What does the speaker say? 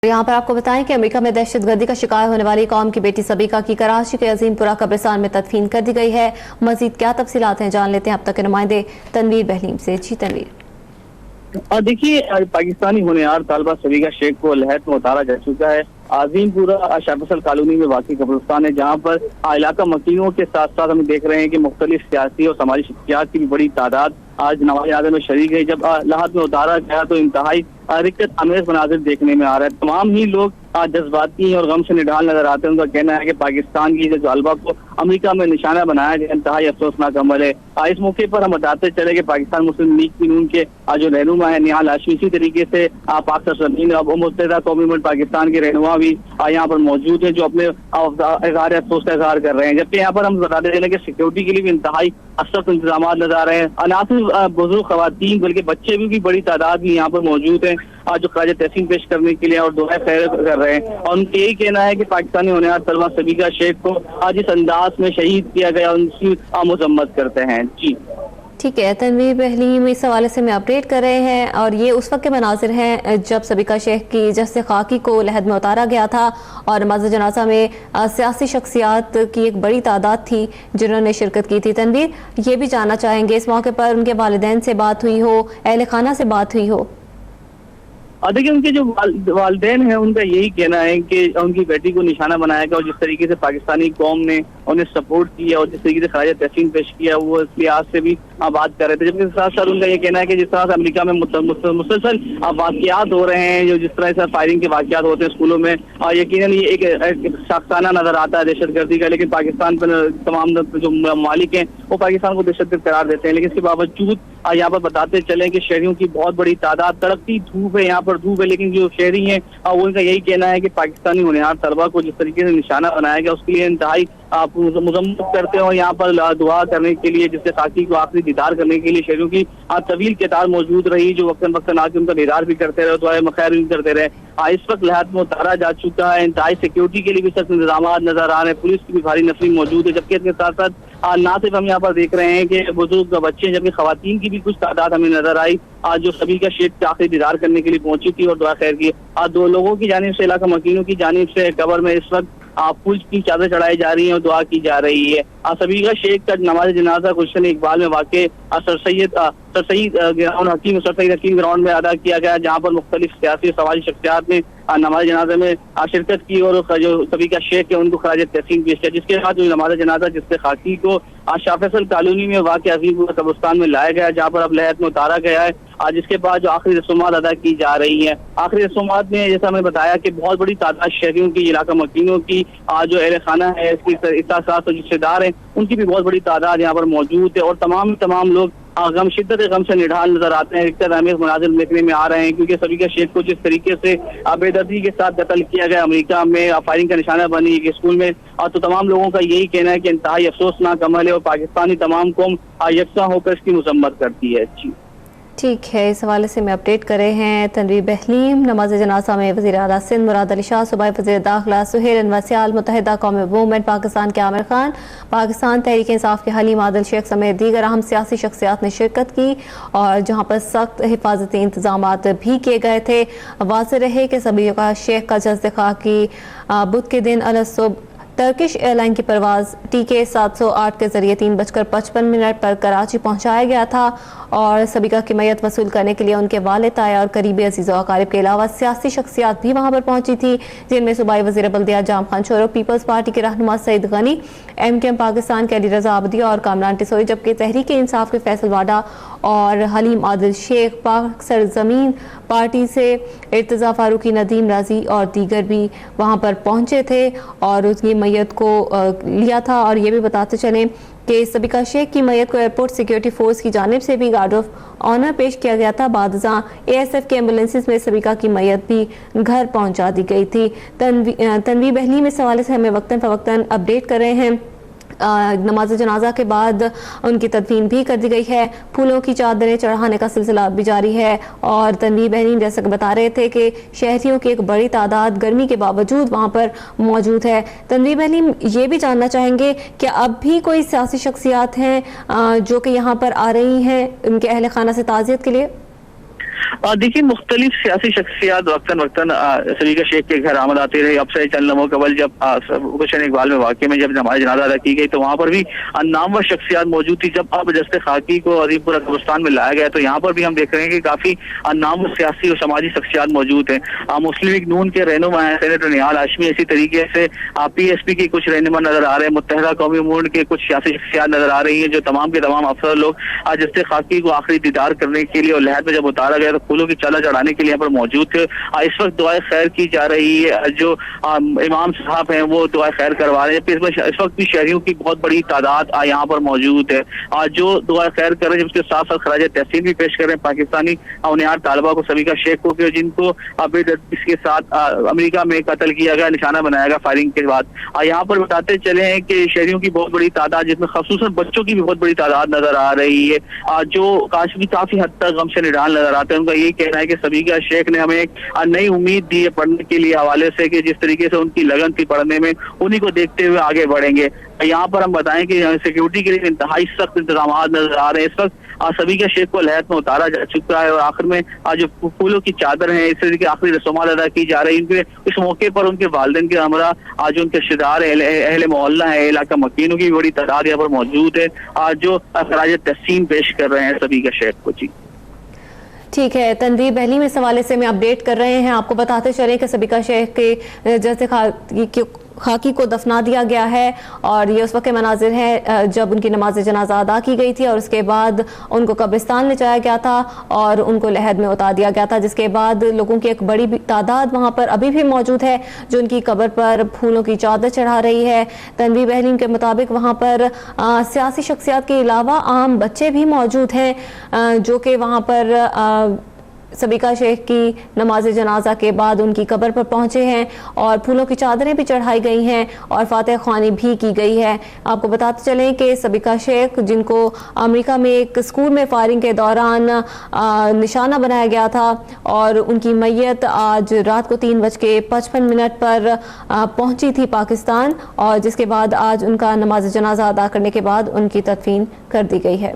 यहाँ पर आपको बताएं कि अमेरिका में दहशतगर्दी का शिकार होने वाली कौम की बेटी सबीका की कराची के अजीमपुरा कब्रिस्तान में तदफीन कर दी गई है। मजीद क्या तफसीलात हैं जान लेते हैं अब तक के नुमाइंदे तनवीर बहलीम से। जी तनवीर। और देखिए, पाकिस्तानी होनहार तालबा सबीका शेख को लहद में उतारा जा चुका है। आजीमपुरा शाफसल कॉलोनी में वाक़ई कब्रिस्तान है, जहाँ पर इलाका मकीनों के साथ साथ हम देख रहे हैं कि मुख्तलिफ सियासी और समाजी शख्सियात की भी बड़ी तादाद आज नमाज़ जनाज़ा में शरीक है। जब लहद में उतारा गया तो इंतहाई रिक्कत अमेज मनाजिर देखने में आ रहा है। तमाम ही लोग जज्बाती और गम से निढाल नजर आते हैं। उनका कहना है कि पाकिस्तान की तालबा को अमेरिका में निशाना बनाया गया इंतहाई अफसोसनाक अमल है। इस मौके पर हम बताते चले कि पाकिस्तान मुस्लिम लीग की नून के जो रहनुमा है निहाल हाशमी, इसी तरीके से पाक सरजमीन मुत्तहिदा कौमी मुल्क पाकिस्तान के रहनुमा भी यहाँ पर मौजूद है, जो अपने इज़हार अफसोस का इज़हार कर रहे हैं। जबकि यहाँ पर हम बताते चले कि सिक्योरिटी के लिए भी इंतहाई सख्त इंतजाम नजर आ रहे हैं। ना सिर्फ बुजुर्ग खवातीन बल्कि बच्चे भी बड़ी तादाद में यहाँ पर मौजूद हैं जो खराज तहसीन पेश करने के लिए और दुआ खैर कर रहे हैं। और उनका यही कहना है कि पाकिस्तानी होनहार तलबा सबीका शेख को आज इस अंदाज में शहीद किया गया, उनकी मजम्मत करते हैं। जी ठीक है, तनवीर बहलीम इस हवाले से मैं अपडेट कर रहे हैं। और ये उस वक्त के मनाजिर हैं जब सबीका शेख की जस्से खाकी को लहद में उतारा गया था और नमाज जनाजा में सियासी शख्सियात की एक बड़ी तादाद थी जिन्होंने शिरकत की थी। तनवीर, ये भी जानना चाहेंगे इस मौके पर उनके वालिदैन से बात हुई हो, अहले खाना से बात हुई हो? देखिए, उनके जो वालिदैन हैं उनका यही कहना है कि उनकी बेटी को निशाना बनाया गया और जिस तरीके से पाकिस्तानी कौम ने उन्हें सपोर्ट किया और जिस तरीके से खराज तहसीन पेश किया वो इस लिहाज से भी बात कर रहे थे। जबकि साथ साथ उनका ये कहना है कि जिस तरह से अमेरिका में मुसलसल वाक़यात हो रहे हैं, जो जिस तरह से फायरिंग के वाक़यात होते हैं स्कूलों में, यकीनन ये एक शाख्साना नजर आता है दहशतगर्दी का। लेकिन पाकिस्तान पर तमाम जो ममालिक हैं वो पाकिस्तान को दहशतगर्द करार देते हैं। लेकिन इसके बावजूद यहाँ पर बताते चले कि शहरियों की बहुत बड़ी तादाद, तड़कती धूप है, यहाँ पर धूप है, लेकिन जो शहरी हैं वो उनका यही कहना है कि पाकिस्तानी होनहार तलबा को जिस तरीके से निशाना बनाया गया उसके लिए इंतहाई मजम्मत करते हैं। और यहाँ पर दुआ करने के लिए, जिससे खाकी को आखिरी दीदार करने के लिए शहरियों की तवील कतार मौजूद रही, जो वक्तन वक्तन आके उनका दीदार भी करते रहे, दुआ खैर भी करते रहे। इस वक्त लहद में उतारा जा चुका है। इंतहाई सिक्योरिटी के लिए भी सख्त इंतजाम नजर आ रहे हैं, पुलिस की भी भारी नफरी मौजूद है। जबकि इसके साथ साथ ना सिर्फ हम यहाँ पर देख रहे हैं कि बुजुर्ग बच्चे, जबकि खवातीन की भी कुछ तादाद हमें नजर आई जो सबीका शेख के आखिरी दीदार करने के लिए पहुंची थी और दुआ खैर की। दो लोगों की जानिब से, इलाका मकीनों की जानिब से कब्र में इस वक्त फूल की चादर चढ़ाई जा रही है और दुआ की जा रही है। सबीका शेख का नमाज जनाजा गुलशन इकबाल में वाक़ सर सैयद हकीम ग्राउंड में अदा किया गया, जहाँ पर मुख्तलिफ सियासी समाजी शख्सियात ने नमाज जनाजा में शिरकत की और जो सबीका शेख है उनको खराज तहसीन पेश किया। जिसके बाद जो नमाज जनाजा जिससे खाकी को शाफसल कॉलोनी में वाक़ अजीमपुरा कब्रिस्तान में लाया गया, जहाँ पर अब लहद में उतारा गया है। जिसके बाद जो आखिरी रसूमात अदा की जा रही है, आखिरी रसूमात में जैसा मैंने बताया कि बहुत बड़ी तादाद शहरियों की, इलाका मकीनों की, जो अहले खाना है इसके साथ साथ रिश्तेदार हैं उनकी भी बहुत बड़ी तादाद यहाँ पर मौजूद है। और तमाम लोग शिद्दत गम से निढाल नजर आते हैं, रिक्कत अमेज मनाजिर देखने में आ रहे हैं। क्योंकि सबीका शेख को जिस तरीके से बेदर्दी के साथ कत्ल किया गया, अमेरिका में फायरिंग का निशाना बनी एक स्कूल में, तो तमाम लोगों का यही कहना है कि इंतहाई अफसोसनाक अमल है और पाकिस्तानी तमाम कौम यकसा होकर इसकी मजम्मत करती है। जी ठीक है, इस हवाले से मैं अपडेट कर रहे हैं तनवीर बहलीम। नमाज जनाजा में वज़ीर आला सिंध मुराद अली शाह, सूबाई वज़ीर दाखिला सुहेल अनवर सियाल, मुत्तहिदा कौमी मूवमेंट पाकिस्तान के आमिर खान, पाकिस्तान तहरीक इंसाफ के हलीम आदिल शेख समेत दीगर अहम सियासी शख्सियात ने शिरकत की और जहाँ पर सख्त हिफाजती इंतजाम भी किए गए थे। वाज़ेह रहे कि सबीका शेख का जस्द खाकी बुध के दिन अलसुब टर्किश एयरलाइन की परवाज़ TK 708 के जरिए 3:55 पर कराची पहुंचाया गया था और सबीका की मैयत वसूल करने के लिए उनके वालिद आया और करीबी अजीज़ व अकारिब के अलावा सियासी शख्सियात भी वहाँ पर पहुंची थी, जिनमें सूबाई वज़ीर बल्दिया जाम खान शोरो, पीपल्स पार्टी के रहनुमा सईद गनी, MKM पाकिस्तान के अली रजा आबदी और कामरान टिसोई, जबकि तहरीक इंसाफ के फैसल वाडा और हलीम आदिल शेख, पाक सरजमीन पार्टी से इर्तज़ा फारूकी, नदीम राजी और दीगर भी वहाँ पर पहुँचे थे और उसकी मैयत को लिया था। और ये भी बताते चलें कि सबीका शेख की मैयत को एयरपोर्ट सिक्योरिटी फोर्स की जानिब से भी गार्ड ऑफ ऑनर पेश किया गया था। बादशाह ASF के एम्बुलेंसेज में सबीका की मैयत भी घर पहुंचा दी गई थी। तनवीर बहलीम इस हवाले से हमें वक्तन फवक्तन अपडेट कर रहे हैं। नमाज जनाजा के बाद उनकी तदफीन भी कर दी गई है, फूलों की चादरें चढ़ाने का सिलसिला भी जारी है। और तनवीर बहलीम जैसा कि बता रहे थे कि शहरियों की एक बड़ी तादाद गर्मी के बावजूद वहाँ पर मौजूद है। तनवीर बहलीम, ये भी जानना चाहेंगे कि अब भी कोई सियासी शख्सियात हैं जो कि यहाँ पर आ रही हैं उनके अहले खाना से ताज़ियत के लिए? देखिए, मुख्तलिफ सियासी शख्सियात वक्तन सलीका शेख के घर आमद आते रहे। अब से चंद लम्हों कबल जब गुलशन इकबाल में वाक़े में जब नमाज जनाजा अदा की गई तो वहाँ पर भी नामवर शख्सियात मौजूद थी। जब अब दस्ते खाकी को अजीमपुरा कब्रिस्तान में लाया गया तो यहाँ पर भी हम देख रहे हैं कि काफी नामवर सियासी और समाजी शख्सियात मौजूद हैं। मुस्लिम लीग नून के रहनुमा हैं सेनेटर निहाल हाशमी, इसी तरीके से PSP के कुछ रहनुमा नजर आ रहे हैं, मुत्तहिदा कौमी मूवमेंट के कुछ सियासी शख्सियात नजर आ रही है, जो तमाम के तमाम अफसर लोग आज दस्ते खाकी को आखिरी दीदार करने के लिए और लहद में जब उतारा गया तो फूलों की चाला चढ़ाने के लिए यहाँ पर मौजूद थे। इस वक्त दुआए खैर की जा रही है, जो इमाम साहब हैं वो दुआए खैर करवा रहे हैं। इस वक्त भी शहरियों की बहुत बड़ी तादाद यहाँ पर मौजूद है, जो दुआए खैर कर रहे हैं, उसके साथ साथ खराज तहसीन भी पेश कर रहे हैं पाकिस्तानी अवनियार तालिबा को, सलीका शेख को, जिनको इसके साथ अमेरिका में कत्ल किया गया, निशाना बनाया गया फायरिंग के बाद। यहाँ पर बताते चले हैं कि शहरियों की बहुत बड़ी तादाद, जिसमें खसूसन बच्चों की भी बहुत बड़ी तादाद नजर आ रही है, जो काफी हद तक गम से निडाल नजर आते हैं। उनका यही कहना है कि सलीका शेख ने हमें एक नई उम्मीद दी है पढ़ने के लिए हवाले से, कि जिस तरीके से उनकी लगन थी पढ़ने में, उन्हीं को देखते हुए आगे बढ़ेंगे। यहाँ पर हम बताएं कि सिक्योरिटी के लिए इंतहाई सख्त इंतजाम नजर आ रहे हैं। इस वक्त सलीका शेख को लहद में उतारा जा चुका है और आखिर में जो फूलों की चादर है, इस तरीके की आखिरी रस्मात अदा की जा रही है। इस मौके पर उनके वालिदैन के हमरा, आज उनके रिश्तेदार अहले मोहल्ला है, इलाका मकीनों की बड़ी तादाद यहाँ पर मौजूद है, जो खराज तहसीन पेश कर रहे हैं सलीका शेख को। जी ठीक है, तनवीर बहलीम इस हवाले से मैं अपडेट कर रहे हैं। आपको बताते चले कि सलीका शेख के जैसे खाकी को दफना दिया गया है और ये उस वक्त के मनाजिर हैं जब उनकी नमाज जनाजा अदा की गई थी और उसके बाद उनको कब्रिस्तान ले जाया गया था और उनको लहद में उतार दिया गया था, जिसके बाद लोगों की एक बड़ी तादाद वहाँ पर अभी भी मौजूद है जो उनकी कब्र पर फूलों की चादर चढ़ा रही है। तनवीर बहलीम के मुताबिक वहाँ पर सियासी शख्सियात के अलावा आम बच्चे भी मौजूद हैं जो कि वहाँ पर सलीका शेख की नमाज जनाजा के बाद उनकी कब्र पर पहुंचे हैं और फूलों की चादरें भी चढ़ाई गई हैं और फातिहा ख्वानी भी की गई है। आपको बताते चलें कि सलीका शेख, जिनको अमेरिका में एक स्कूल में फायरिंग के दौरान निशाना बनाया गया था और उनकी मैयत आज रात को 3:55 पर पहुंची थी पाकिस्तान, और जिसके बाद आज उनका नमाज जनाजा अदा करने के बाद उनकी तदफीन कर दी गई है।